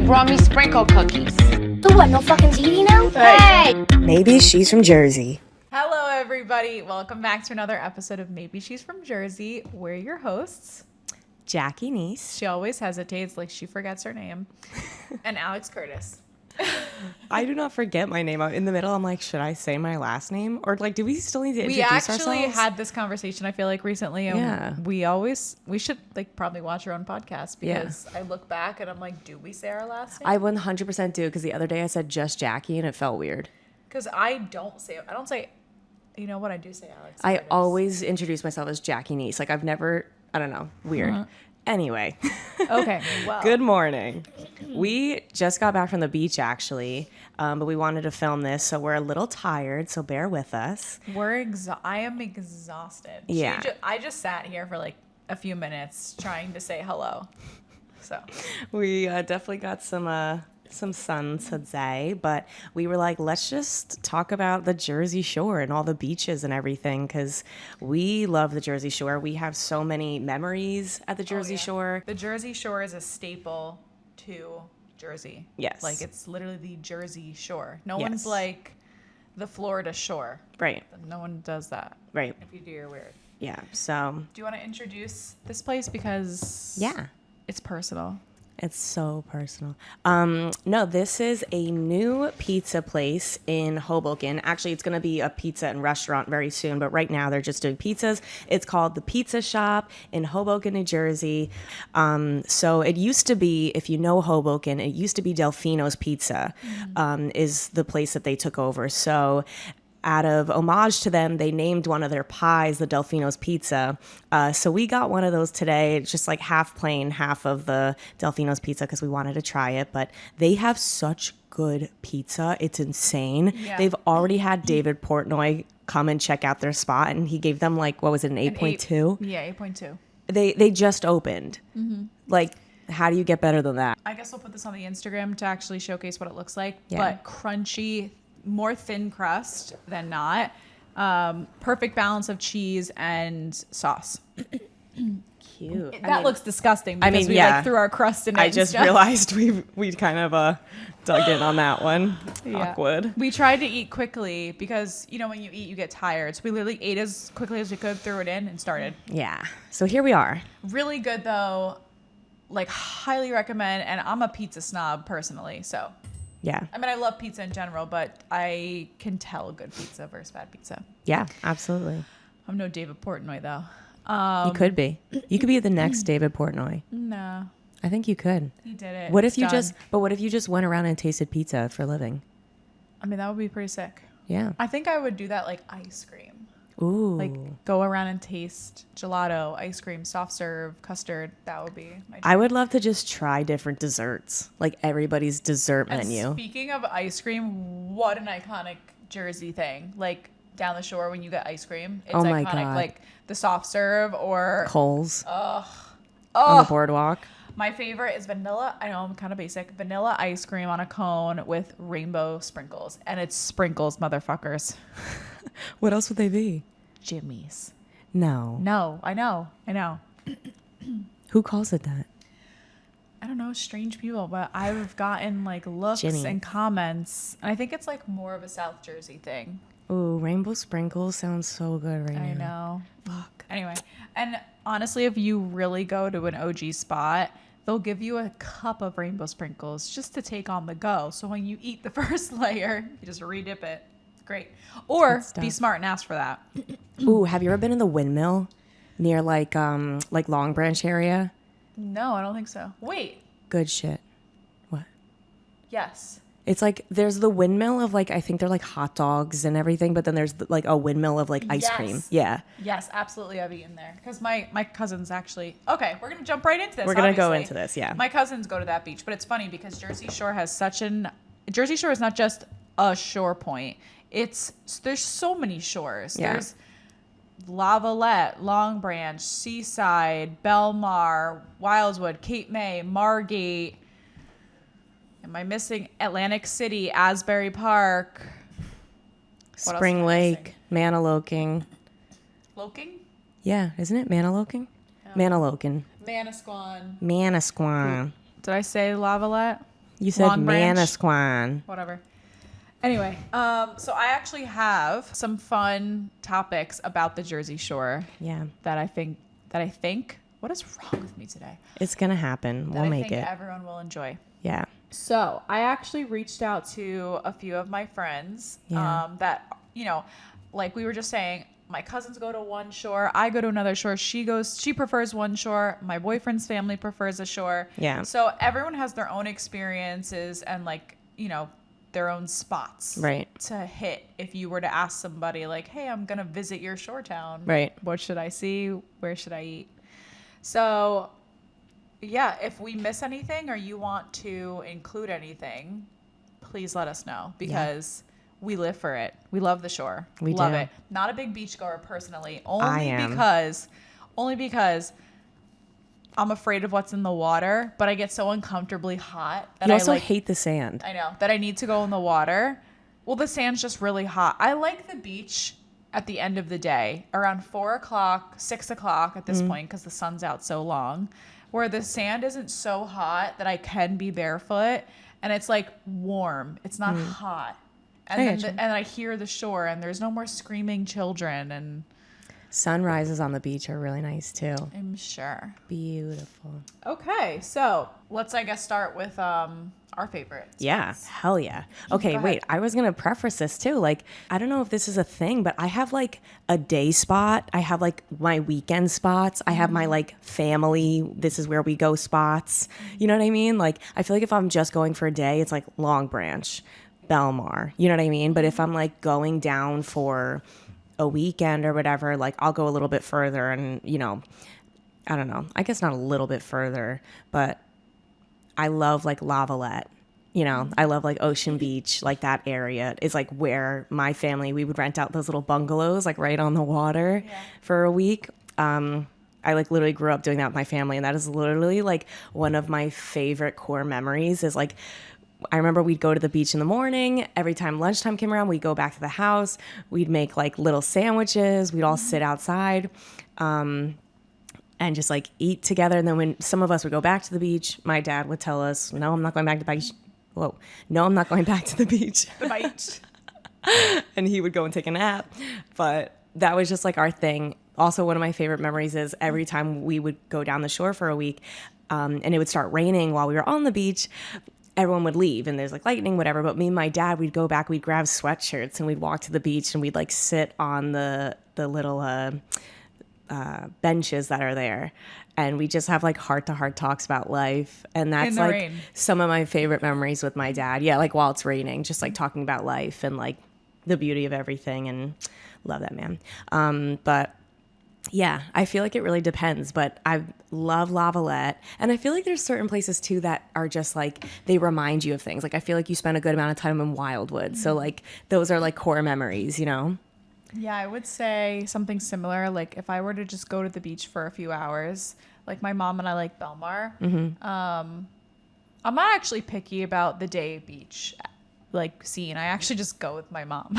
brought me sprinkle cookies. The what, no fucking TV now? Hey! Maybe she's from Jersey. Hello, everybody. Welcome back to another episode of Maybe She's from Jersey. We're your hosts. Jackie Niece. She always hesitates, like she forgets her name. And Alex Curtis. I do not forget my name. I'm in the middle. I'm like, should I say my last name? Or like, do we still need to introduce ourselves? We actually had this conversation, I feel like, recently. And Yeah. we should like probably watch our own podcast because I look back and I'm like, do we say our last name? I 100% do, because the other day I said just Jackie and it felt weird. Because I don't say, you know what, I do say Alex I Curtis. always introduce myself as Jackie Niece. Like I've never, I don't know, weird. Anyway. Okay, well. Good morning. We just got back from the beach, actually, but we wanted to film this, so we're a little tired, so bear with us. I am exhausted. Yeah. I just sat here for like a few minutes trying to say hello. So We definitely got some sun today, but we were like, let's just talk about the Jersey Shore and all the beaches and everything, because we love the Jersey Shore. We have so many memories at the Jersey Shore. The Jersey Shore is a staple to Jersey. Yes. Like it's literally the Jersey Shore. No Yes. one's like the Florida Shore. Right, No one does that. right. If you do, you're weird. Yeah, so, Do you want to introduce this place? Because yeah. it's personal. It's so personal. No, this is a new pizza place in Hoboken. Actually, it's going to be a pizza and restaurant very soon, but right now they're just doing pizzas. It's called The Pizza Shop in Hoboken, New Jersey. So it used to be, if you know Hoboken, it used to be Delfino's Pizza, is the place that they took over. So out of homage to them, they named one of their pies the Delfino's Pizza. So we got one of those today. It's just like half plain, half of the Delfino's Pizza, because we wanted to try it. But they have such good pizza. It's insane. Yeah. They've already had David Portnoy come and check out their spot, and he gave them like, what was it, an 8.2? Yeah, 8.2. They just opened. Like, how do you get better than that? I guess we'll put this on the Instagram to actually showcase what it looks like. Yeah. But crunchy, more thin crust than not. Perfect balance of cheese and sauce. Cute. That looks disgusting because mean, we yeah. like threw our crust in it. I and just stuff. realized we kind of dug in on that one. Yeah. Awkward. We tried to eat quickly because, you know, when you eat, you get tired. So we literally ate as quickly as we could, threw it in, and started. Yeah. So here we are. Really good, though. Like, highly recommend. And I'm a pizza snob, personally. So, Yeah. I mean, I love pizza in general, but I can tell good pizza versus bad pizza. Yeah, absolutely. I'm no David Portnoy, though. You could be. You could be the next David Portnoy. No, I think you could. he did it. What if It's you done. what if you just went around and tasted pizza for a living? I mean, that would be pretty sick. Yeah. I think I would do that like ice cream. Ooh. Like go around and taste gelato, ice cream, soft serve, custard. That would be my dream. I would love to just try different desserts, like everybody's dessert And menu. speaking of ice cream, what an iconic Jersey thing. Like down the shore when you get ice cream. It's Oh my iconic. God. Like the soft serve or Coles on oh, the boardwalk. my favorite is vanilla. I know I'm kind of basic. Vanilla ice cream on a cone with rainbow sprinkles. And it's sprinkles, motherfuckers. What else would they be? Jimmy's. No. No, I know. Who calls it that? I don't know, strange people, but I've gotten like looks Jimmy. and comments. And I think it's like more of a South Jersey thing. Ooh, rainbow sprinkles sounds so good right now. I know. Fuck. Anyway, and honestly, if you really go to an OG spot, they'll give you a cup of rainbow sprinkles just to take on the go. So when you eat the first layer, you just redip it. Great. Or Good stuff. be smart and ask for that. Ooh, have you ever been in the windmill near like Long Branch area? No, I don't think so. Wait. Good shit. What? Yes. It's like there's the windmill of like I think they're like hot dogs and everything, but then there's like a windmill of like ice Yes. cream. Yeah. Yes, absolutely. I've eaten there because my cousins actually. Okay, we're gonna jump right into this. We're gonna go obviously. into this, yeah. My cousins go to that beach, but it's funny because Jersey Shore has Jersey Shore is not just a shore point. There's so many shores. Yeah. There's Lavalette, Long Branch, Seaside, Belmar, Wildwood, Cape May, Margate. Am I missing Atlantic City, Asbury Park? What else Spring am I Lake, Manaloking. Loking? Yeah, isn't it Manaloking? Manaloking. Manasquan. Manasquan. Did I say Lavalette? You said Long Branch. Manasquan. Whatever. Anyway, so I actually have some fun topics about the Jersey Shore. Yeah. That I think. What is wrong with me today? It's going to happen. That We'll I make think it. everyone will enjoy. Yeah. So I actually reached out to a few of my friends that, like we were just saying, my cousins go to one shore. I go to another shore. She prefers one shore. My boyfriend's family prefers a shore. Yeah. So everyone has their own experiences and their own spots to hit. If you were to ask somebody like, hey, I'm going to visit your shore town. Right. What should I see? Where should I eat? So yeah, if we miss anything or you want to include anything, please let us know because we live for it. We love the shore. We love do. it. Not a big beach goer personally, I am. only because I'm afraid of what's in the water, but I get so uncomfortably hot that You also hate the sand. I know that I need to go in the water. Well, the sand's just really hot. I like the beach at the end of the day, around 4 o'clock, 6 o'clock at this point, because the sun's out so long, where the sand isn't so hot that I can be barefoot and it's like warm. It's not hot. And and I hear the shore and there's no more screaming children and Sunrises on the beach are really nice too. I'm sure. Beautiful. Okay, so let's start with our favorites. Yeah, hell yeah. Okay, wait, I was going to preface this too. Like, I don't know if this is a thing, but I have like a day spot. I have like my weekend spots. I have my like family, this is where we go spots. You know what I mean? Like, I feel like if I'm just going for a day, it's like Long Branch, Belmar. You know what I mean? But if I'm like going down for a weekend or whatever, like I'll go a little bit further and, I don't know. I guess not a little bit further, but I love like Lavalette. I love like Ocean Beach, like that area is like where my family, we would rent out those little bungalows like right on the water for a week. I like literally grew up doing that with my family, and that is literally like one of my favorite core memories is like I remember we'd go to the beach in the morning. Every time lunchtime came around, we'd go back to the house. We'd make like little sandwiches. We'd all sit outside and just like eat together. And then when some of us would go back to the beach, my dad would tell us, no, I'm not going back to the beach. Whoa, no, I'm not going back to the beach. The beach. And he would go and take a nap. But that was just like our thing. Also, one of my favorite memories is every time we would go down the shore for a week and it would start raining while we were on the beach, everyone would leave and there's like lightning, whatever. But me and my dad, we'd go back, we'd grab sweatshirts and we'd walk to the beach and we'd like sit on the little benches that are there. And we just have like heart to heart talks about life. And that's like rain. Some of my favorite memories with my dad. Yeah, like while it's raining, just like talking about life and like the beauty of everything. And love that man. But yeah, I feel like it really depends, but I love Lavalette. And I feel like there's certain places too that are just like, they remind you of things. Like I feel like you spend a good amount of time in Wildwood. So like those are like core memories, Yeah, I would say something similar. Like if I were to just go to the beach for a few hours, like my mom and I like Belmar. I'm not actually picky about the day beach like scene. I actually just go with my mom.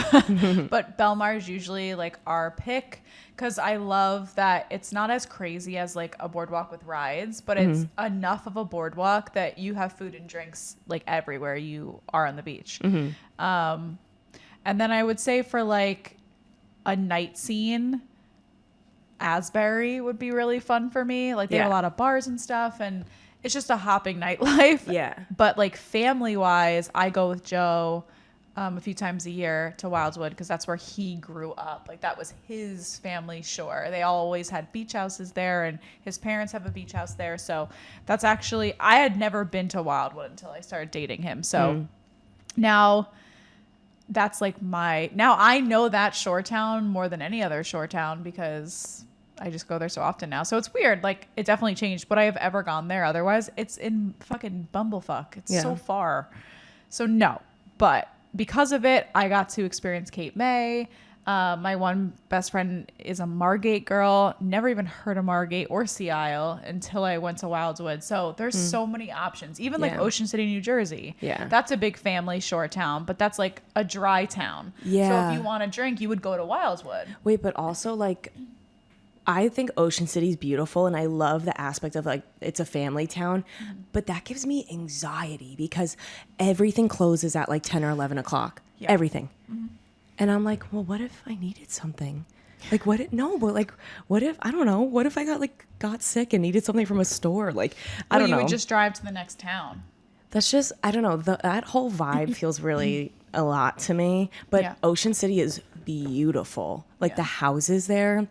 But Belmar is usually like our pick because I love that it's not as crazy as like a boardwalk with rides, but it's enough of a boardwalk that you have food and drinks like everywhere you are on the beach. And then I would say for like a night scene, Asbury would be really fun for me. Like they have a lot of bars and stuff and it's just a hopping nightlife. Yeah. But like family wise, I go with Joe a few times a year to Wildwood because that's where he grew up. Like that was his family shore. They always had beach houses there and his parents have a beach house there. So that's actually, I had never been to Wildwood until I started dating him. So now that's like now I know that shore town more than any other shore town because I just go there so often now. So it's weird. Like it definitely changed. Would I have ever gone there otherwise? It's in fucking Bumblefuck. It's so far. So no, but because of it, I got to experience Cape May. My one best friend is a Margate girl. Never even heard of Margate or Sea Isle until I went to Wildwood. So there's so many options. Even like Ocean City, New Jersey. Yeah. That's a big family shore town, but that's like a dry town. Yeah. So if you want to drink, you would go to Wildwood. Wait, but also like I think Ocean City's beautiful, and I love the aspect of like it's a family town, but that gives me anxiety because everything closes at like 10 or 11 o'clock. Yeah. Everything. And I'm like, well, what if I needed something? Like, what if, no, but like, what if, I don't know, what if I got sick and needed something from a store? Like, I don't know. You would just drive to the next town. That's just, I don't know, that whole vibe feels really a lot to me, but Ocean City is beautiful. Like the houses there.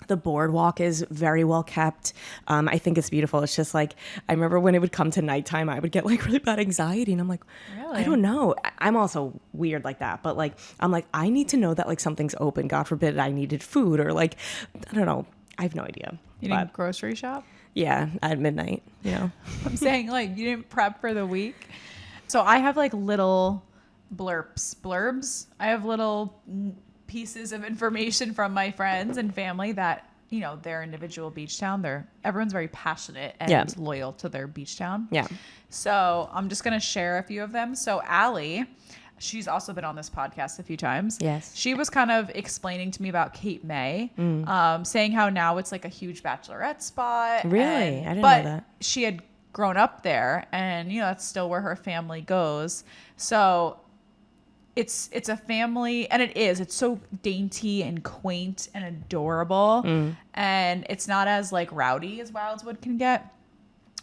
The boardwalk is very well kept. I think it's beautiful. It's just like, I remember when it would come to nighttime, I would get like really bad anxiety. And I'm like, really? I don't know. I'm also weird like that. But like, I'm like, I need to know that like something's open. God forbid I needed food or like, I don't know. I have no idea. You didn't grocery shop? Yeah, at midnight, you know. I'm saying like you didn't prep for the week. So I have like little blurbs. I have little pieces of information from my friends and family that, you know, their individual beach town, everyone's very passionate and loyal to their beach town. Yeah. So I'm just going to share a few of them. So Allie, she's also been on this podcast a few times. Yes. She was kind of explaining to me about Cape May, saying how now it's like a huge bachelorette spot. Really? I didn't know that. She had grown up there and, you know, that's still where her family goes. So it's a family, and it's so dainty and quaint and adorable, and it's not as like rowdy as Wildwood can get,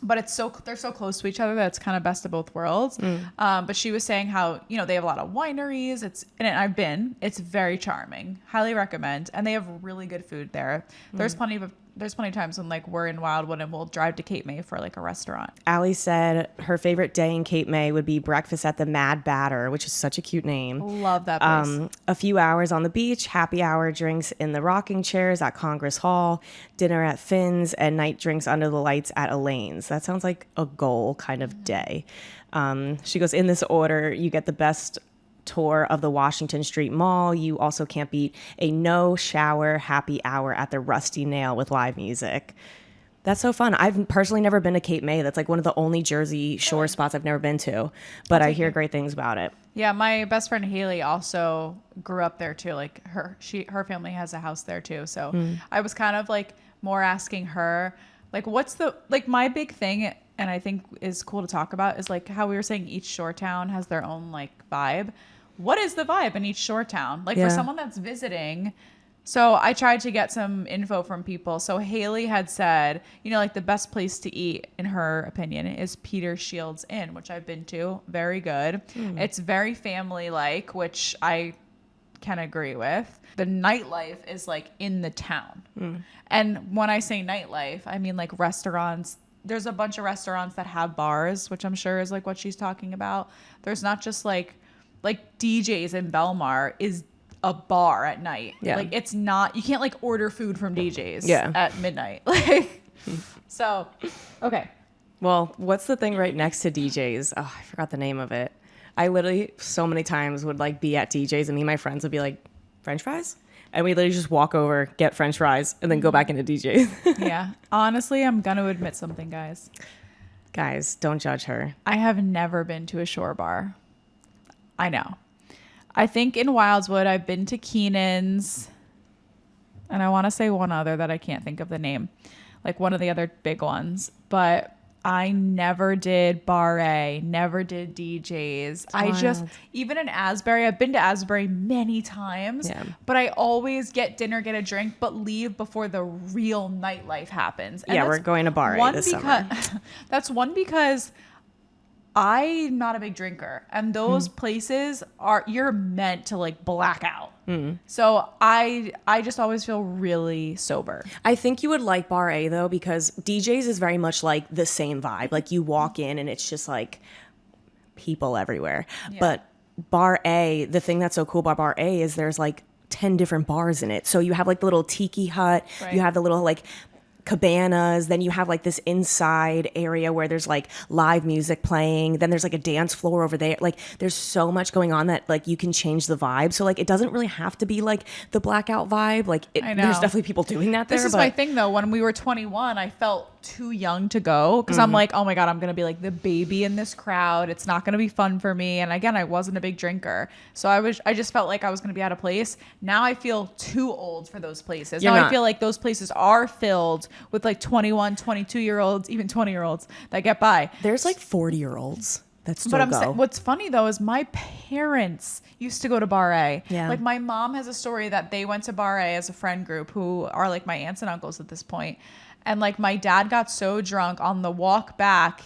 but they're so close to each other that it's kind of best of both worlds. But she was saying how, you know, they have a lot of wineries. It's very charming, highly recommend, and they have really good food there. There's plenty of times when like we're in Wildwood and we'll drive to Cape May for like a restaurant. Allie said her favorite day in Cape May would be breakfast at the Mad Batter, which is such a cute name. Love that place. A few hours on the beach, happy hour drinks in the rocking chairs at Congress Hall, dinner at Finn's, and night drinks under the lights at Elaine's. That sounds like a goal kind of day. She goes, in this order, you get the best tour of the Washington Street Mall. You also can't beat a no shower happy hour at the Rusty Nail with live music. That's so fun. I've personally never been to Cape May. That's like one of the only Jersey Shore spots I've never been to, but I hear great things about it. Yeah, my best friend Haley also grew up there too. Like her family has a house there too. So I was kind of like more asking her, like, what's the, like, my big thing, and I think is cool to talk about, is like how we were saying each shore town has their own like vibe. What is the vibe in each shore town? Like for someone that's visiting. So I tried to get some info from people. So Haley had said, you know, like the best place to eat, in her opinion, is Peter Shields Inn, which I've been to. Very good. It's very family-like, which I can agree with. The nightlife is like in the town. And when I say nightlife, I mean like restaurants. There's a bunch of restaurants that have bars, which I'm sure is like what she's talking about. There's not just like DJs in Belmar is a bar at night. Yeah. Like it's not, you can't like order food from DJs at midnight. Like, so, okay. Well, what's the thing right next to DJs? Oh, I forgot the name of it. I literally so many times would like be at DJs and me and my friends would be like, French fries? And we literally just walk over, get French fries, and then go back into DJs. Yeah. Honestly, I'm going to admit something, guys. Guys, don't judge her. I have never been to a shore bar. I know. I think in Wildwood, I've been to Keenan's, and I want to say one other that I can't think of the name, like one of the other big ones, but I never did Bar A, never did DJs. Even in Asbury, I've been to Asbury many times, but I always get dinner, get a drink, but leave before the real nightlife happens. And we're going to Bar A this summer. That's one because I'm not a big drinker, and those places you're meant to like black out. So I just always feel really sober. I think you would like Bar A though, because DJs is very much like the same vibe. Like you walk in and it's just like people everywhere. Yeah. But Bar A, the thing that's so cool about Bar A is there's like 10 different bars in it. So you have like the little tiki hut, you have the little like cabanas. Then you have like this inside area where there's like live music playing. Then there's like a dance floor over there. Like there's so much going on that like you can change the vibe. So like it doesn't really have to be like the blackout vibe. Like I know. there's definitely people doing that there. This is my thing though. When we were 21, I felt too young to go because I'm like, oh my God, I'm going to be like the baby in this crowd. It's not going to be fun for me. And again, I wasn't a big drinker. So I just felt like I was going to be out of place. Now I feel too old for those places. You're now not. I feel like those places are filled with like 21, 22-year-olds, even 20-year-olds that get by. There's like 40-year-olds that still But go. what's funny though is my parents used to go to Bar A. Yeah. Like my mom has a story that they went to Bar A as a friend group who are like my aunts and uncles at this point. And like my dad got so drunk on the walk back,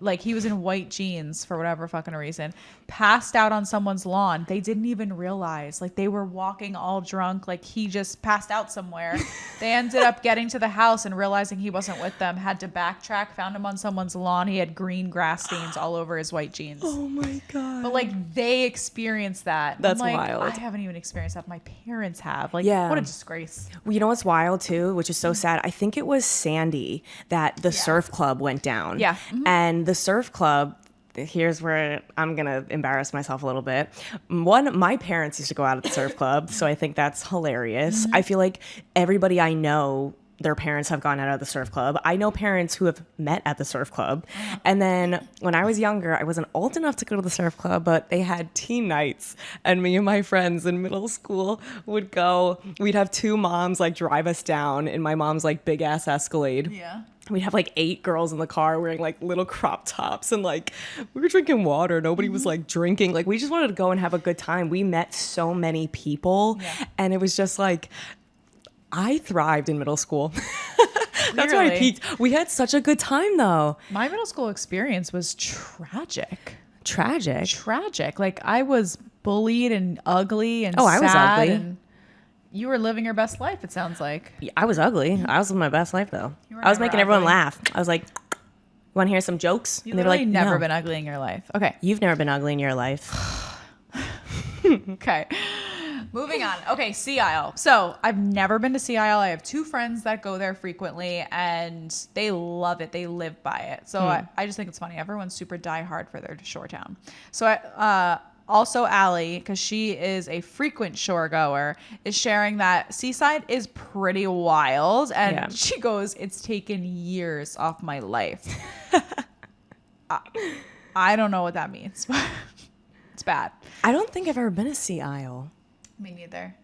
like he was in white jeans for whatever fucking reason, passed out on someone's lawn. They didn't even realize, like they were walking all drunk, like he just passed out somewhere. They ended up getting to the house and realizing he wasn't with them, had to backtrack, found him on someone's lawn. He had green grass stains all over his white jeans. Oh my God. But like they experienced that. That's I'm like, wild. I haven't even experienced that. My parents have. Like, Yeah. what a disgrace. Well, you know what's wild too, which is so sad? I think it was Sandy that the surf club went down. Yeah. And the surf club, here's where I'm going to embarrass myself a little bit. One, my parents used to go out at the surf club, so I think that's hilarious. I feel like everybody I know, their parents have gone out of the surf club. I know parents who have met at the surf club. And then when I was younger, I wasn't old enough to go to the surf club, but they had teen nights. And me and my friends in middle school would go. We'd have two moms like drive us down in my mom's like big ass Escalade. Yeah. We'd have like 8 girls in the car wearing like little crop tops and like we were drinking water. Nobody was like drinking. Like we just wanted to go and have a good time. We met so many people and it was just like, I thrived in middle school. That's where I Clearly. peaked. We had such a good time though. My middle school experience was tragic. Tragic. Like I was bullied and ugly and Oh, I was sad ugly. and you were living your best life, it sounds like. Yeah, I was ugly. I was living my best life though. You were I was never making everyone ugly. laugh. I was like, you want to hear some jokes? You've And they were literally like, never no. been ugly in your life. Okay. You've never been ugly in your life. Okay. Moving on. Okay, Sea Isle. So I've never been to Sea Isle. I have 2 friends that go there frequently and they love it. They live by it. So I just think it's funny. Everyone's super diehard for their shore town. So also Allie, because she is a frequent shore goer, is sharing that Seaside is pretty wild. And she goes, it's taken years off my life. I don't know what that means, but it's bad. I don't think I've ever been to Sea Isle. Me neither.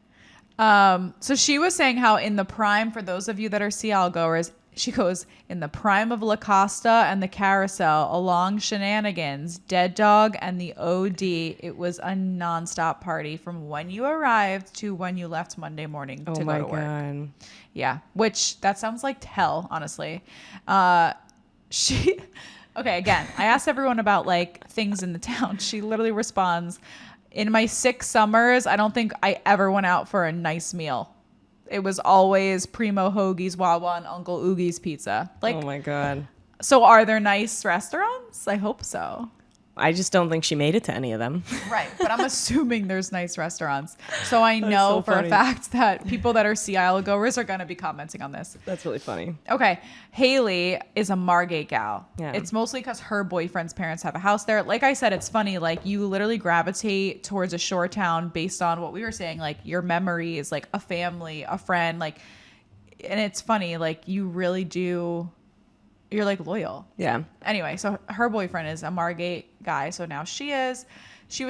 So she was saying how in the prime, for those of you that are Sea Isle goers, she goes, in the prime of La Costa and the Carousel, along shenanigans, Dead Dog and the OD, it was a nonstop party from when you arrived to when you left Monday morning to go to work. God. Yeah, which that sounds like hell, honestly. Okay, again, I asked everyone about like things in the town. She literally responds, in my 6 summers, I don't think I ever went out for a nice meal. It was always Primo Hoagie's, Wawa, and Uncle Oogie's Pizza. Like, Oh my God. so are there nice restaurants? I hope so. I just don't think she made it to any of them. Right, but I'm assuming there's nice restaurants. So I know so for funny. a fact that people that are Sea Isle goers are going to be commenting on this. That's really funny. Okay, Haley is a Margate gal. Yeah. It's mostly because her boyfriend's parents have a house there. Like I said, it's funny. Like you literally gravitate towards a shore town based on what we were saying. Like your memories, like a family, a friend. Like, and it's funny. Like you really do. You're like loyal. Yeah. Anyway, so her boyfriend is a Margate guy. So now she was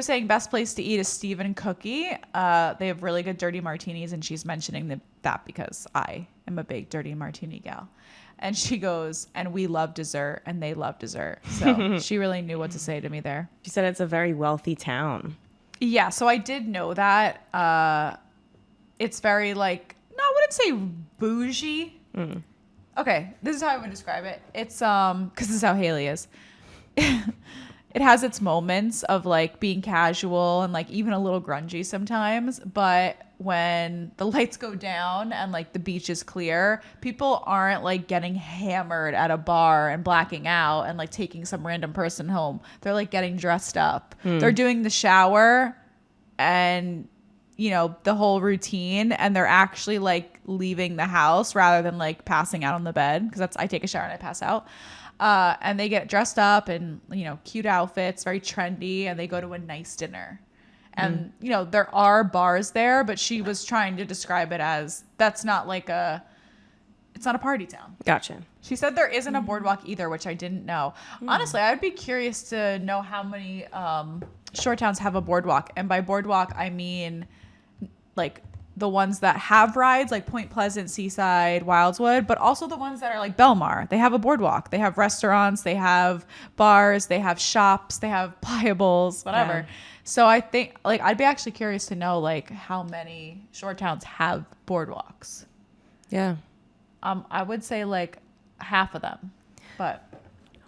saying best place to eat is Steve and Cookie. They have really good dirty martinis. And she's mentioning that because I am a big dirty martini gal. And she goes, and we love dessert and they love dessert. So she really knew what to say to me there. She said it's a very wealthy town. Yeah. So I did know that. It's very like, no, I wouldn't say bougie. Okay, this is how I would describe it. It's because this is how Haley is. It has its moments of like being casual and like even a little grungy sometimes, but when the lights go down and like the beach is clear, people aren't like getting hammered at a bar and blacking out and like taking some random person home. They're like getting dressed up. They're doing the shower and you know, the whole routine, and they're actually like leaving the house rather than like passing out on the bed, because I take a shower and I pass out. And they get dressed up in, you know, cute outfits, very trendy, and they go to a nice dinner. And, you know, there are bars there, but she was trying to describe it as it's not a party town. Gotcha. She said there isn't a boardwalk either, which I didn't know. Honestly, I'd be curious to know how many shore towns have a boardwalk. And by boardwalk, I mean like the ones that have rides, like Point Pleasant, Seaside, Wildwood, but also the ones that are like Belmar. They have a boardwalk. They have restaurants. They have bars. They have shops. They have pliables, whatever. Yeah. So I think like I'd be actually curious to know like how many shore towns have boardwalks. Yeah. I would say like half of them, but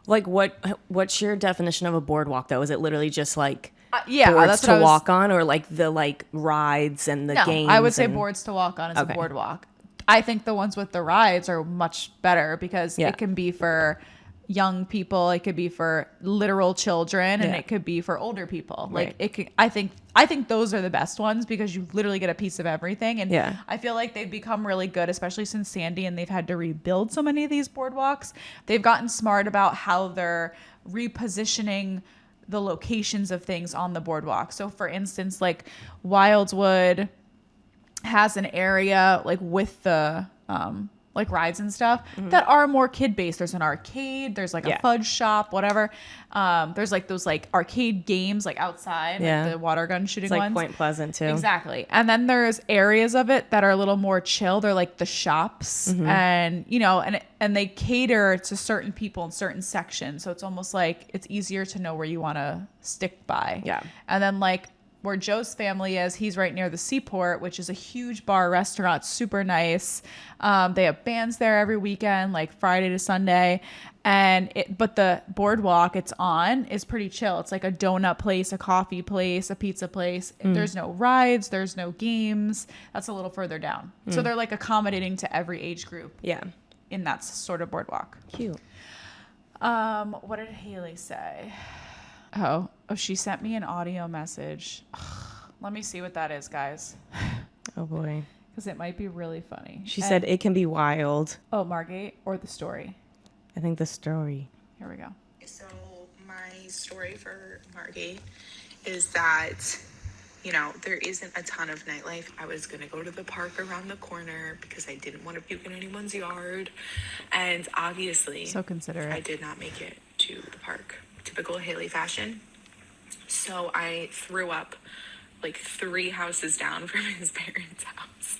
Like what's your definition of a boardwalk though? Is it literally just like yeah, boards that's to walk on, or like the like rides and the games? I would say boards to walk on is Okay. a boardwalk. I think the ones with the rides are much better because Yeah. it can be for young people, it could be for literal children, and Yeah. it could be for older people. Right. Like it could, I think those are the best ones because you literally get a piece of everything. And Yeah. I feel like they've become really good, especially since Sandy, and they've had to rebuild so many of these boardwalks. They've gotten smart about how they're repositioning the locations of things on the boardwalk. So for instance, like Wildwood has an area like with the like rides and stuff that are more kid based. There's an arcade, there's like Yeah. a fudge shop, whatever. There's like those like arcade games like outside, Yeah. like the water gun shooting It's like ones. Point Pleasant too. Exactly. And then there's areas of it that are a little more chill. They're like the shops, and you know, and they cater to certain people in certain sections. So it's almost like it's easier to know where you want to stick by. Yeah. And then like where Joe's family is, he's right near the Seaport, which is a huge bar restaurant, super nice. They have bands there every weekend, like Friday to Sunday. But the boardwalk it's on is pretty chill. It's like a donut place, a coffee place, a pizza place. There's no rides, there's no games. That's a little further down. So they're like accommodating to every age group Yeah. in that sort of boardwalk. Cute. What did Haley say? Oh, she sent me an audio message. Let me see what that is, guys, Oh boy. because it might be really funny. She said it can be wild. Oh, Margate or the story? I think the story. Here we go. So my story for Margate is that, you know, there isn't a ton of nightlife. I was going to go to the park around the corner because I didn't want to puke in anyone's yard. And obviously, So considerate. I did not make it to the park. Typical Haley fashion. So I threw up like 3 houses down from his parents' house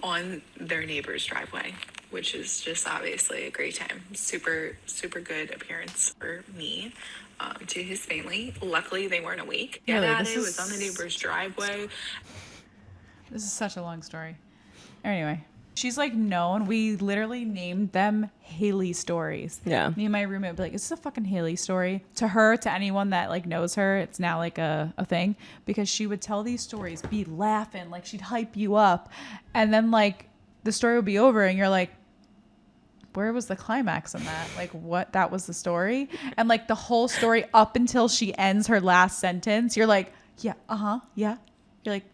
on their neighbor's driveway, which is just obviously a great time. Super, super good appearance for me to his family. Luckily, they weren't awake. Really, Yeah, this it is- was on the neighbor's driveway. This is such a long story. Anyway, she's like known. We literally named them Haley stories. Yeah. Me and my roommate would be like, "Is this a fucking Haley story?" To her, to anyone that like knows her, it's now like a thing because she would tell these stories, be laughing, like she'd hype you up, and then like the story would be over, and you're like, where was the climax in that? Like, what? That was the story? And like the whole story up until she ends her last sentence, you're like, yeah, yeah. You're like,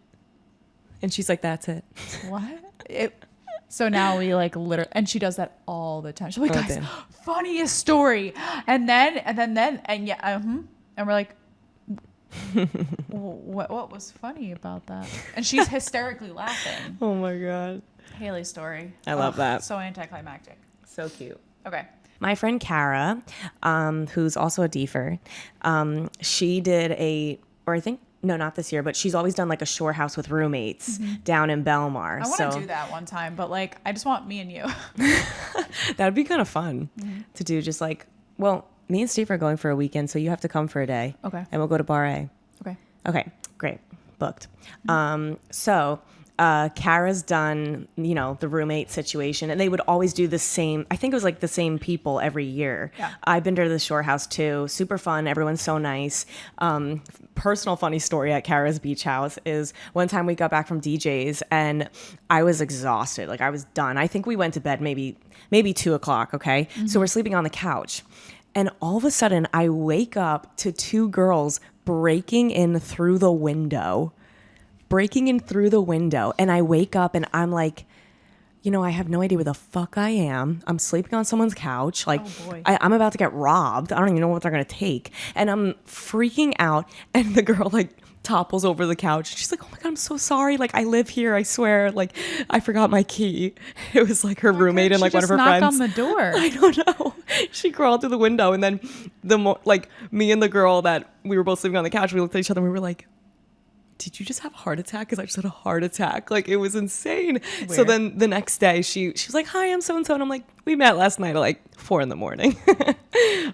And she's like, that's it. what? So now we like literally, and she does that all the time. She's like, Oh, guys, damn. funniest story. And then, and yeah, and we're like, what was funny about that? And she's hysterically laughing. Oh my God. Haley's story. I love that. So anticlimactic. So cute. Okay. My friend Cara, who's also a deefer, she did not this year, but she's always done like a shore house with roommates down in Belmar. I want to do that one time, but like, I just want me and you. That'd be kind of fun to do. Just like, well, me and Steve are going for a weekend, so you have to come for a day. Okay. And we'll go to Bar A. Okay. Okay, great. Booked. So Cara's done, you know, the roommate situation, and they would always do the same. I think it was like the same people every year. Yeah. I've been to the shore house too. Super fun. Everyone's so nice. Personal funny story at Cara's beach house is one time we got back from DJ's and I was exhausted. Like I was done. I think we went to bed maybe 2:00. Okay. So we're sleeping on the couch. And all of a sudden I wake up to 2 girls breaking in through the window. breaking in through the window, and I wake up and I'm like, I have no idea where the fuck I am. I'm sleeping on someone's couch. Like, I'm about to get robbed. I don't even know what they're going to take. And I'm freaking out. And the girl, like, topples over the couch. She's like, oh, my God, I'm so sorry. Like, I live here. I swear. Like, I forgot my key. It was, like, her roommate and, like, one of her friends. Knock on the door. I don't know. She crawled through the window. And then, me and the girl that we were both sleeping on the couch, we looked at each other and we were like, did you just have a heart attack? Because I just had a heart attack. Like, it was insane. Weird. So then the next day she was like, hi, I'm so-and-so. And I'm like, we met last night at like 4 a.m.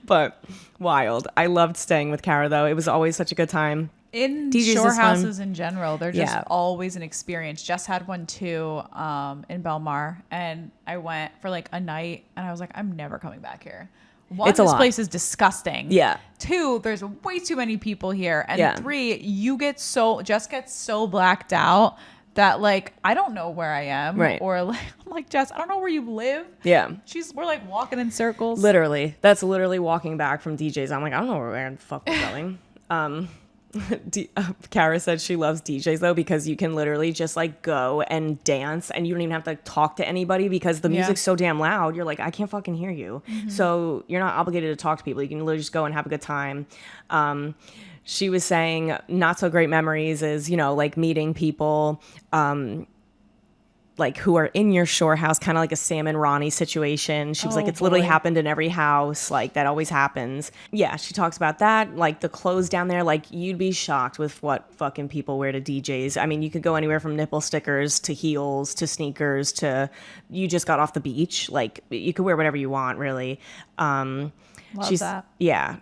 But wild. I loved staying with Cara, though. It was always such a good time. In shore houses in general, they're just always an experience. Jess had one too in Belmar. And I went for like a night and I was like, I'm never coming back here. One, this place is disgusting. Yeah. 2, there's way too many people here. And 3, Jess gets so blacked out that like, I don't know where I am. Right. Or like, I'm like, Jess, I don't know where you live. Yeah. We're like walking in circles. Literally. That's literally walking back from DJs. I'm like, I don't know where the fuck we're going. Cara said she loves DJs though because you can literally just like go and dance and you don't even have to talk to anybody because the music's so damn loud. You're like, I can't fucking hear you. Mm-hmm. So you're not obligated to talk to people. You can literally just go and have a good time. She was saying not so great memories is, like meeting people, like who are in your shore house, kind of like a Sam and Ronnie situation. She was like, it's literally happened in every house. Like that always happens. Yeah. She talks about that. Like the clothes down there, like you'd be shocked with what fucking people wear to DJs. I mean, you could go anywhere from nipple stickers to heels to sneakers to you just got off the beach. Like you could wear whatever you want really. Love that. Yeah.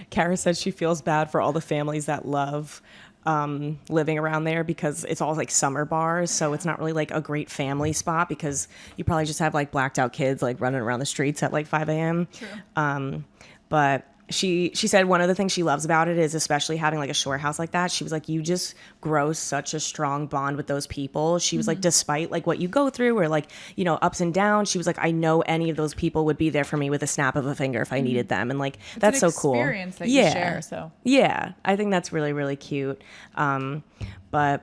Cara said she feels bad for all the families that love living around there because it's all like summer bars, so it's not really like a great family spot because you probably just have like blacked out kids like running around the streets at like 5 a.m. True. But she said one of the things she loves about it is especially having like a shore house like that. She was like, you just grow such a strong bond with those people. She was like, despite like what you go through or like, ups and downs, she was like, I know any of those people would be there for me with a snap of a finger if I needed them. And like, that's so cool. Experience that you share. So yeah, I think that's really, really cute. But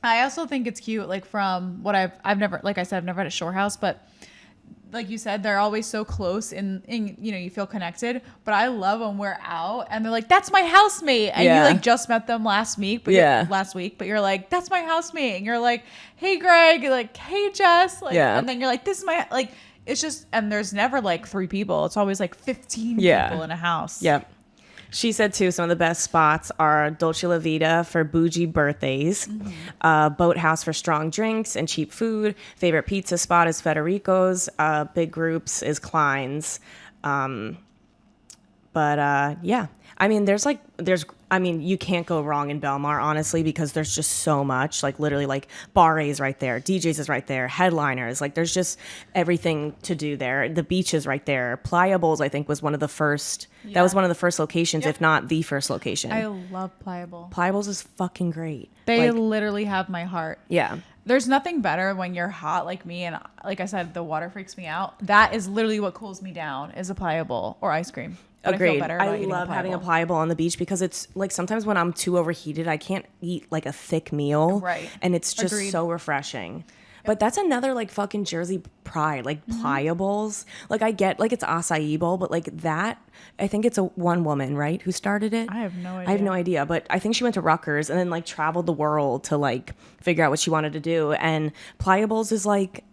I also think it's cute. Like from what I've never, like I said, I've never had a shore house, but like you said, they're always so close and you feel connected. But I love when we're out and they're like, that's my housemate. And you like just met them last week, but you're like, that's my housemate. And you're like, hey, Greg. You're like, hey, Jess. Like, and then you're like, this is my, like, it's just, and there's never like 3 people. It's always like 15 people in a house. Yep. She said, too, some of the best spots are Dolce La Vita for bougie birthdays, Boathouse for strong drinks and cheap food. Favorite pizza spot is Federico's. Big groups is Klein's. Yeah. I mean, you can't go wrong in Belmar, honestly, because there's just so much, like literally like Bar A's right there. DJs is right there. Headliners. Like there's just everything to do there. The beach is right there. Pliables, I think, was one of the first. Yeah. That was one of the first locations, if not the first location. I love Pliable. Pliables is fucking great. They literally have my heart. Yeah. There's nothing better when you're hot like me. And like I said, the water freaks me out. That is literally what cools me down is a Pliable or ice cream. But agreed. I love having a Pliable on the beach because it's like sometimes when I'm too overheated, I can't eat like a thick meal. Right. And it's just so refreshing. Yep. But that's another like fucking Jersey pride, like Pliables. Like I get like it's acai bowl, but like that, I think it's a one woman, right, who started it. I have no idea. But I think she went to Rutgers and then like traveled the world to like figure out what she wanted to do. And Pliables is like,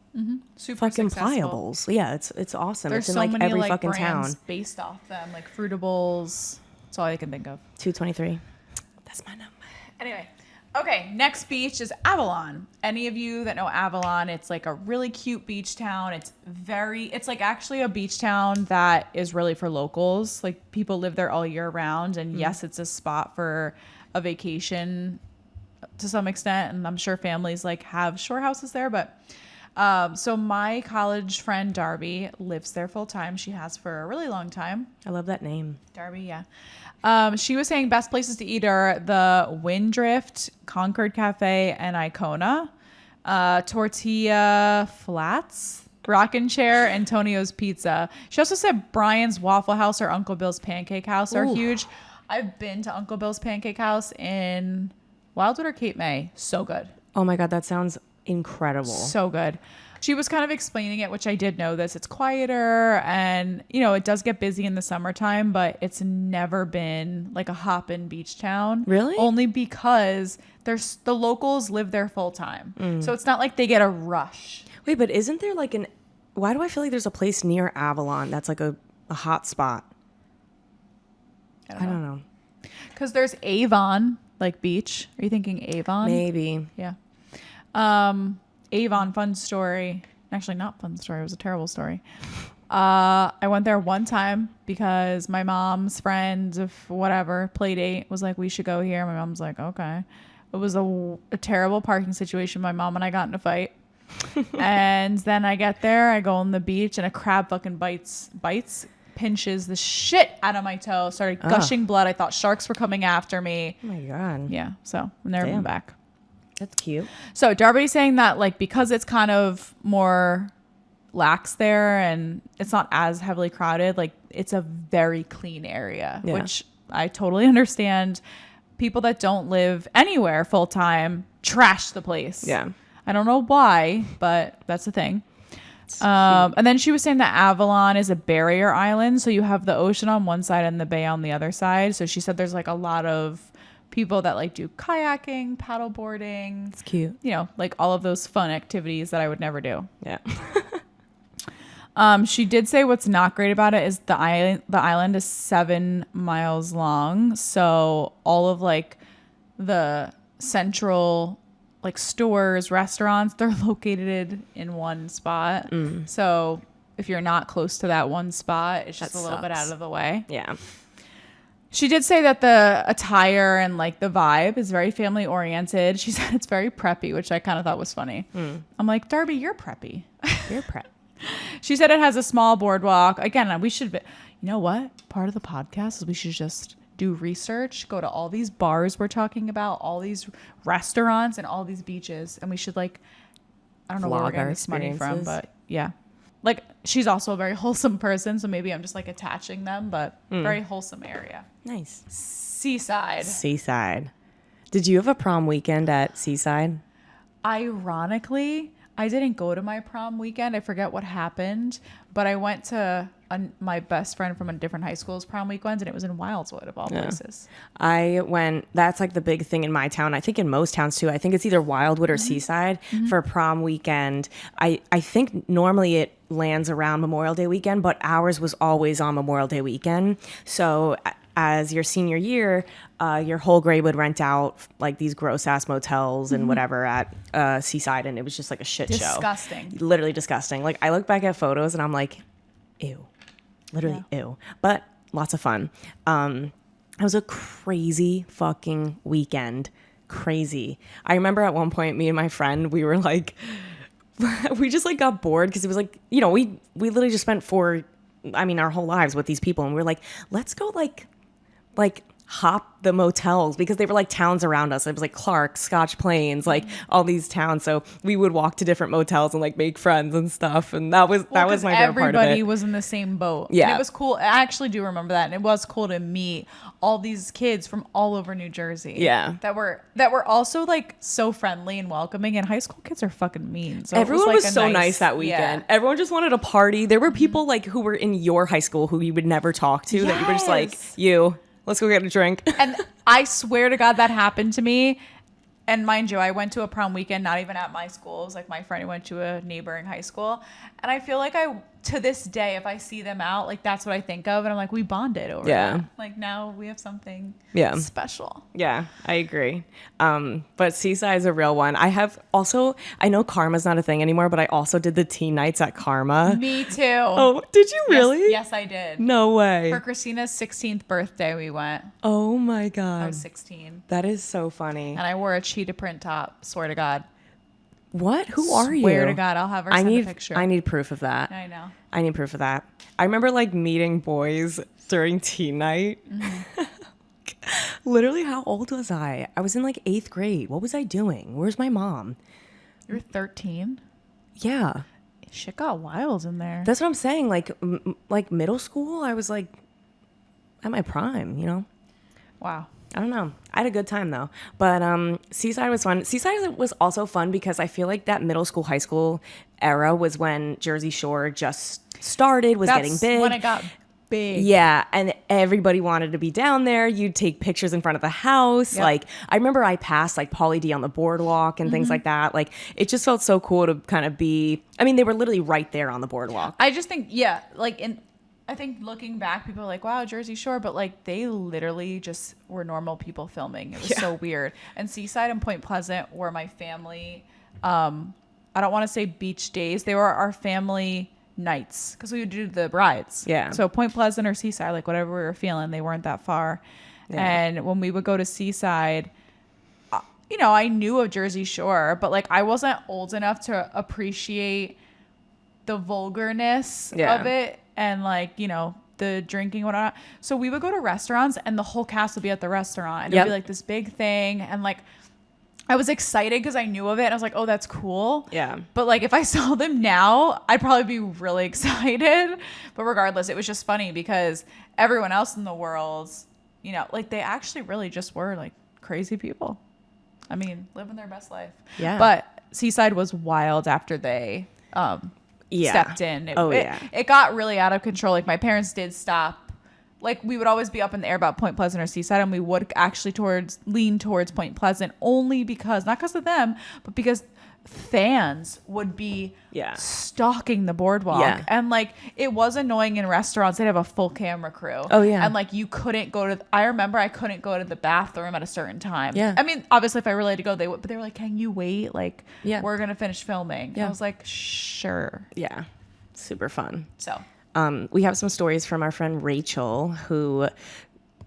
super fucking successful. Pliables. Yeah, it's awesome. There's it's in so like many every like fucking brands town. Based off them, like Fruitables. That's all I can think of. 223. That's my number. Anyway, okay. Next beach is Avalon. Any of you that know Avalon, it's like a really cute beach town. It's like actually a beach town that is really for locals. Like people live there all year round, and yes, it's a spot for a vacation to some extent. And I'm sure families like have shore houses there, but. So my college friend Darby lives there full time. She has for a really long time. I love that name. Darby, yeah. She was saying best places to eat are the Windrift, Concord Cafe, and Icona. Tortilla Flats, Rockin' Chair, Antonio's Pizza. She also said Brian's Waffle House or Uncle Bill's Pancake House are huge. I've been to Uncle Bill's Pancake House in Wildwood or Cape May, so good. Oh my God, that sounds incredible. So good. She was kind of explaining it, which I did know this. It's quieter and, you know, it does get busy in the summertime, but it's never been like a hop-in beach town. Really? Only because the locals live there full time. So it's not like they get a rush. Wait, but isn't there like why do I feel like there's a place near Avalon that's like a hot spot? I don't know. Because there's Avon, like beach. Are you thinking Avon? Maybe. Yeah. Avon, fun story. Actually, not fun story. It was a terrible story. I went there one time because my mom's friend of whatever play date was like, we should go here. My mom's like, okay. It was a terrible parking situation. My mom and I got in a fight. And then I get there, I go on the beach and a crab fucking bites, pinches the shit out of my toe, started gushing blood. I thought sharks were coming after me. Oh my God. Yeah. So I've never been back. That's cute. So Darby's saying that like because it's kind of more lax there and it's not as heavily crowded, like it's a very clean area, which I totally understand. People that don't live anywhere full time trash the place. Yeah. I don't know why, but that's the thing. And then she was saying that Avalon is a barrier island. So you have the ocean on one side and the bay on the other side. So she said there's like a lot of people that like do kayaking, paddleboarding. It's cute. You know, like all of those fun activities that I would never do. Yeah. She did say what's not great about it is the island is 7 miles long. So all of like the central like stores, restaurants, they're located in one spot. So if you're not close to that one spot, it's just a little bit out of the way. Yeah. She did say that the attire and like the vibe is very family oriented. She said it's very preppy, which I kind of thought was funny. I'm like, Darby, you're preppy. You're prep. She said it has a small boardwalk. Again, we should, you know what? Part of the podcast is we should just do research, go to all these bars we're talking about, all these restaurants and all these beaches. And we should like, I don't know where we're getting this money from, but yeah. Like she's also a very wholesome person. So maybe I'm just like attaching them, but very wholesome area. Nice. Seaside. Did you have a prom weekend at Seaside? Ironically, I didn't go to my prom weekend. I forget what happened, but I went to my best friend from a different high school's prom weekend, and it was in Wildwood of all places. I went, that's like the big thing in my town. I think in most towns too. I think it's either Wildwood or Seaside for prom weekend. I think normally it lands around Memorial Day weekend, but ours was always on Memorial Day weekend. So as your senior year, your whole grade would rent out like these gross ass motels and whatever at Seaside, and it was just like a shit show. Disgusting. Literally disgusting. Like I look back at photos and I'm like, ew. Literally ew. But lots of fun. It was a crazy fucking weekend. Crazy. I remember at one point, me and my friend, we were like, we just like got bored because it was like, you know, we literally just spent our whole lives with these people, and we were like, let's go like hop the motels, because they were like towns around us. It was like Clark, Scotch Plains, like all these towns. So we would walk to different motels and like make friends and stuff. And that was my favorite part of it. Everybody was in the same boat. Yeah. And it was cool. I actually do remember that. And it was cool to meet all these kids from all over New Jersey. Yeah. That were also like so friendly and welcoming. And high school kids are fucking mean. So everyone was like so nice that weekend. Yeah. Everyone just wanted to party. There were people like who were in your high school who you would never talk to, that you were just like, let's go get a drink. And I swear to God that happened to me. And mind you, I went to a prom weekend, not even at my school. It was like my friend who went to a neighboring high school. And I feel like to this day, if I see them out, like that's what I think of. And I'm like, we bonded over that. Like now we have something special. Yeah, I agree. But Seaside is a real one. I know Karma's not a thing anymore, but I also did the teen nights at Karma. Me too. Oh, did you really? Yes, I did. No way. For Christina's 16th birthday, we went. Oh my God. I was 16. That is so funny. And I wore a cheetah print top. Swear to God. What? Who are you? Swear to God, I'll have her send a picture. I need proof of that. I know. I need proof of that. I remember like meeting boys during teen night. Literally, how old was I? I was in like 8th grade. What was I doing? Where's my mom? You were 13? Yeah. Shit got wild in there. That's what I'm saying. Like middle school, I was like at my prime, you know? Wow. I don't know. I had a good time though. But Seaside was fun. Seaside was also fun because I feel like that middle school, high school era was when Jersey Shore just started, was getting big. When it got big. Yeah, and everybody wanted to be down there. You'd take pictures in front of the house. Yep. Like, I remember I passed like Pauly D on the boardwalk and things like that. Like, it just felt so cool to kind of be, I mean, they were literally right there on the boardwalk. I just think, I think looking back, people are like, wow, Jersey Shore, but like they literally just were normal people filming. It was so weird. And Seaside and Point Pleasant were my family. I don't want to say beach days. They were our family nights because we would do the rides. Yeah. So Point Pleasant or Seaside, like whatever we were feeling, they weren't that far. Yeah. And when we would go to Seaside, I knew of Jersey Shore, but like I wasn't old enough to appreciate the vulgarness of it and like, the drinking and whatnot. So we would go to restaurants and the whole cast would be at the restaurant and it'd be like this big thing. And like, I was excited because I knew of it. And I was like, oh, that's cool. Yeah. But like, if I saw them now, I'd probably be really excited. But regardless, it was just funny because everyone else in the world, like they actually really just were like crazy people. I mean, living their best life. Yeah. But Seaside was wild after they stepped in. It got really out of control. Like my parents did stop. Like we would always be up in the air about Point Pleasant or Seaside, and we would actually lean towards Point Pleasant only because, not because of them, but because fans would be stalking the boardwalk. Yeah. And like it was annoying in restaurants. They'd have a full camera crew. Oh yeah. And like you couldn't go to, I remember I couldn't go to the bathroom at a certain time. Yeah. I mean, obviously if I really had to go, they would, but they were like, can you wait? Like we're going to finish filming. Yeah. I was like, sure. Yeah. Super fun. So. We have some stories from our friend Rachel, who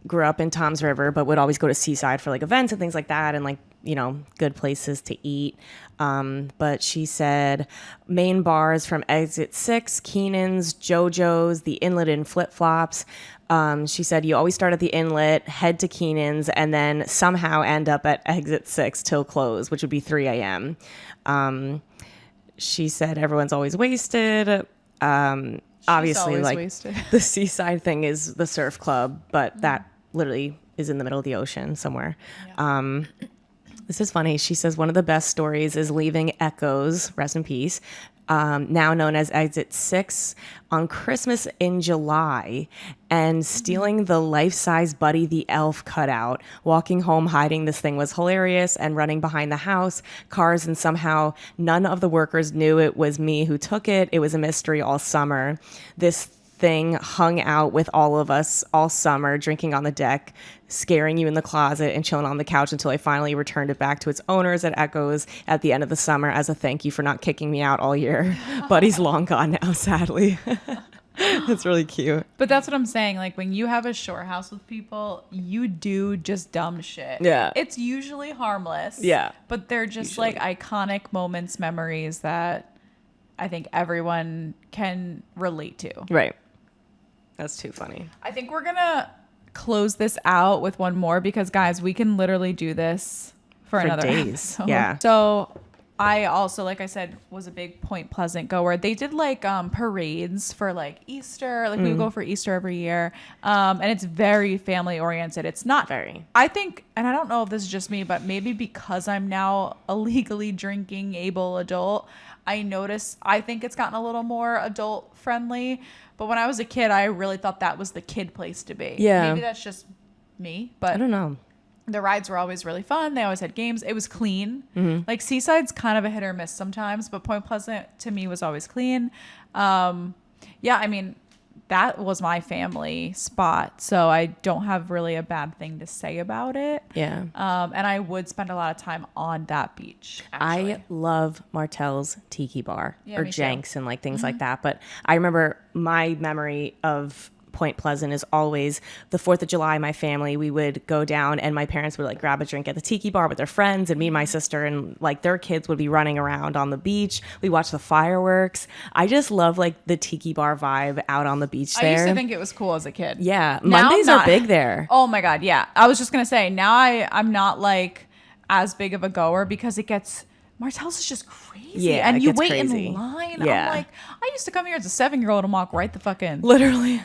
grew up in Toms River, but would always go to Seaside for like events and things like that, and like, good places to eat. But she said main bars from Exit 6, Keenan's, JoJo's, the Inlet and Flip Flops. She said you always start at the Inlet, head to Keenan's, and then somehow end up at Exit 6 till close, which would be 3 a.m. She said everyone's always wasted. Obviously, like wasted. The Seaside thing is the surf club, but that literally is in the middle of the ocean somewhere. Yeah. This is funny. She says one of the best stories is leaving Echoes, rest in peace, now known as Exit 6, on Christmas in July, and stealing the life-size Buddy the Elf cutout. Walking home hiding this thing was hilarious, and running behind the house, cars, and somehow none of the workers knew it was me who took it. It was a mystery all summer. This thing hung out with all of us all summer, drinking on the deck, scaring you in the closet, and chilling on the couch until I finally returned it back to its owners at Echoes at the end of the summer as a thank you for not kicking me out all year. Buddy's long gone now, sadly. That's really cute. But that's what I'm saying. Like when you have a shore house with people, you do just dumb shit. Yeah. It's usually harmless. Yeah. But they're just like iconic moments, memories that I think everyone can relate to. Right. That's too funny. I think we're going to close this out with one more because, guys, we can literally do this for another days. episode. Yeah. So I also, like I said, was a big Point Pleasant goer. They did like parades for like Easter. Like we would go for Easter every year. And it's very family oriented. It's not very. I think, and I don't know if this is just me, but maybe because I'm now a legally drinking able adult, I think it's gotten a little more adult friendly. But when I was a kid, I really thought that was the kid place to be. Yeah. Maybe that's just me, but I don't know. The rides were always really fun. They always had games. It was clean. Mm-hmm. Like Seaside's kind of a hit or miss sometimes, but Point Pleasant to me was always clean. Yeah, I mean, that was my family spot, so I don't have really a bad thing to say about it. Yeah. And I would spend a lot of time on that beach. Actually. I love Martel's Tiki Bar or Jenks and like things Mm-hmm. like that. But I remember my memory of Point Pleasant is always the 4th of July. My family, we would go down and my parents would like grab a drink at the Tiki Bar with their friends, and me and my sister and like their kids would be running around on the beach. We watched the fireworks. I just love like the Tiki Bar vibe out on the beach there. I used to think it was cool as a kid. Yeah. Mondays are big there. Oh my God. Yeah. I was just going to say now I'm not like as big of a goer because it gets, Martel's is just crazy. Yeah, and you wait crazy. in line. Yeah. I'm like, I used to come here as a 7-year-old and walk right the fuck in. Literally.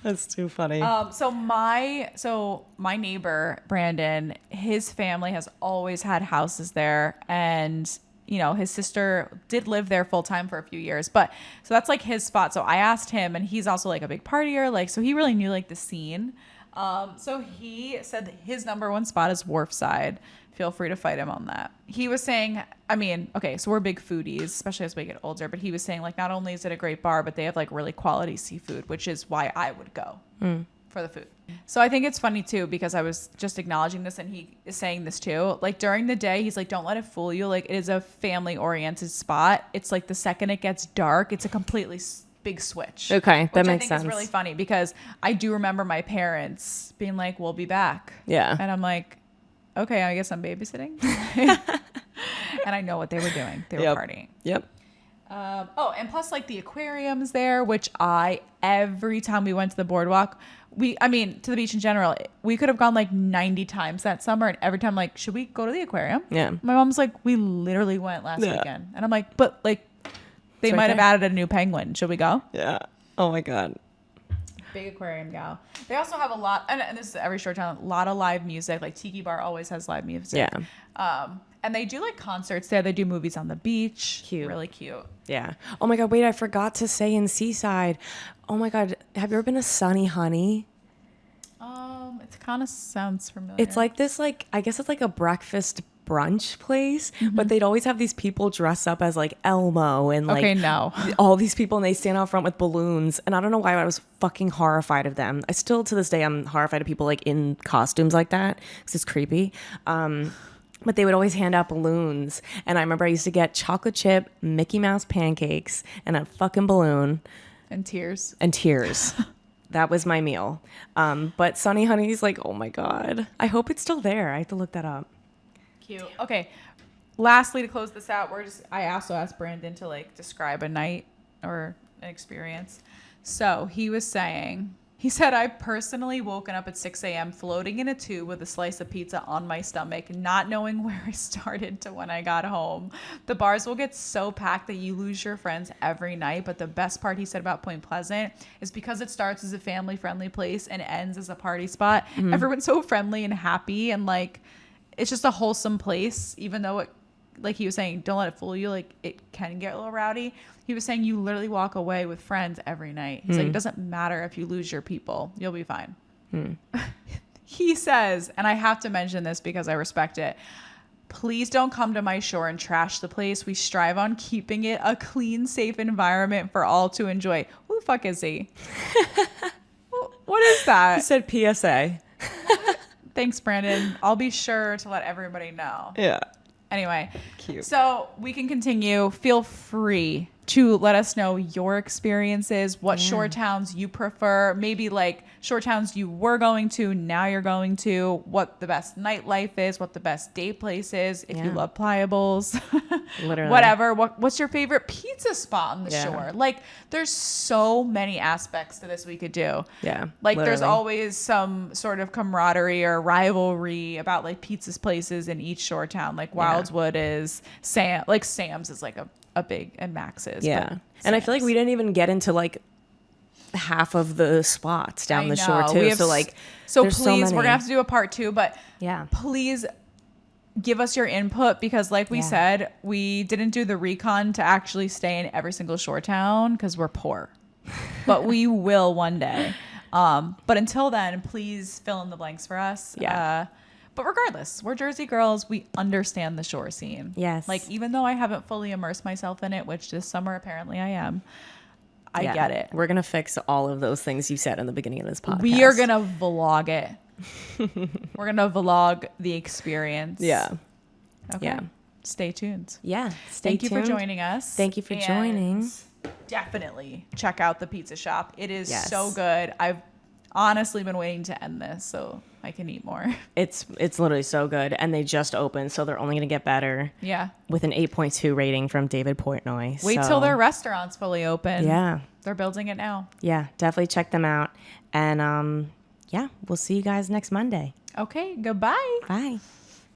That's too funny. So my neighbor Brandon, his family has always had houses there, and his sister did live there full time for a few years, but so that's like his spot. So I asked him, and he's also like a big partier, like so he really knew like the scene. So he said that his number one spot is Wharfside. Feel free to fight him on that. He was saying, I mean, okay, so we're big foodies, especially as we get older, but he was saying like not only is it a great bar, but they have like really quality seafood, which is why I would go for the food. So I think it's funny too, because I was just acknowledging this and he is saying this too. Like during the day, he's like, don't let it fool you. Like it is a family oriented spot. It's like the second it gets dark, it's a completely big switch. Okay, that makes sense. sense. It's really funny because I do remember my parents being like, we'll be back. Yeah. And I'm like, okay, I guess I'm babysitting. And I know what they were doing. They were partying. Yep. And plus like the aquarium's there, which every time we went to the boardwalk, to the beach in general, we could have gone like 90 times that summer. And every time like, should we go to the aquarium? Yeah. My mom's like, we literally went last weekend. And I'm like, but like they It's might right have there. added a new penguin. Should we go? Yeah. Oh my God. Big aquarium gal. They also have a lot, and this is every short town, a lot of live music. Like Tiki Bar always has live music. Yeah. And they do like concerts there. They do movies on the beach. Cute. Really cute. Yeah. Oh my God. Wait, I forgot to say in Seaside. Oh my God. Have you ever been to Sunny Honey? It kind of sounds familiar. It's like this, like, I guess it's like a breakfast brunch place, but they'd always have these people dress up as like Elmo and like all these people, and they stand out front with balloons. And I don't know why I was fucking horrified of them. I still to this day I'm horrified of people like in costumes like that because it's creepy. But they would always hand out balloons, and I remember I used to get chocolate chip Mickey Mouse pancakes and a fucking balloon and tears. That was my meal. But Sunny Honey's like, oh my God, I hope it's still there. I have to look that up. Cute. Okay. Lastly, to close this out, I also asked Brandon to like describe a night or an experience. So he said, I personally woken up at 6 a.m. floating in a tube with a slice of pizza on my stomach, not knowing where I started to when I got home. The bars will get so packed that you lose your friends every night. But the best part he said about Point Pleasant is because it starts as a family friendly place and ends as a party spot. Everyone's so friendly and happy, and like, it's just a wholesome place, even though it, like he was saying, don't let it fool you. Like it can get a little rowdy. He was saying you literally walk away with friends every night. He's like, it doesn't matter if you lose your people. You'll be fine. He says, and I have to mention this because I respect it, please don't come to my shore and trash the place. We strive on keeping it a clean, safe environment for all to enjoy. Who the fuck is he? What is that? He said PSA. Thanks, Brandon. I'll be sure to let everybody know. Yeah. Anyway, Cute. So we can continue. Feel free to let us know your experiences, what shore towns you prefer, maybe like shore towns you were going to, now you're going to, what the best nightlife is, what the best day place is, if you love pliables, Literally. whatever. What's your favorite pizza spot on the shore? Like, there's so many aspects to this we could do. Yeah. Like, there's literally. always some sort of camaraderie or rivalry about like pizza places in each shore town. Like Wildwood is Sam's is like a big, and Max's. Yeah. And I feel like we didn't even get into like half of the spots down the shore too. So please, we're gonna have to do a part 2, but please give us your input, because like we said, we didn't do the recon to actually stay in every single shore town because we're poor, but we will one day. But until then, please fill in the blanks for us. But regardless, we're Jersey girls. We understand the shore scene. Yes. Like, even though I haven't fully immersed myself in it, which this summer apparently I am, I get it. We're going to fix all of those things you said in the beginning of this podcast. We are going to vlog it. We're going to vlog the experience. Yeah. Okay. Yeah. Stay tuned. Yeah. Thank you for joining us. Thank you for joining. Definitely check out the pizza shop. It is so good. I've honestly been waiting to end this so I can eat more. It's literally so good, and they just opened, so they're only going to get better. Yeah. With an 8.2 rating from David Portnoy. Wait till their restaurant's fully open. Yeah. They're building it now. Yeah, definitely check them out. And we'll see you guys next Monday. Okay, goodbye. Bye.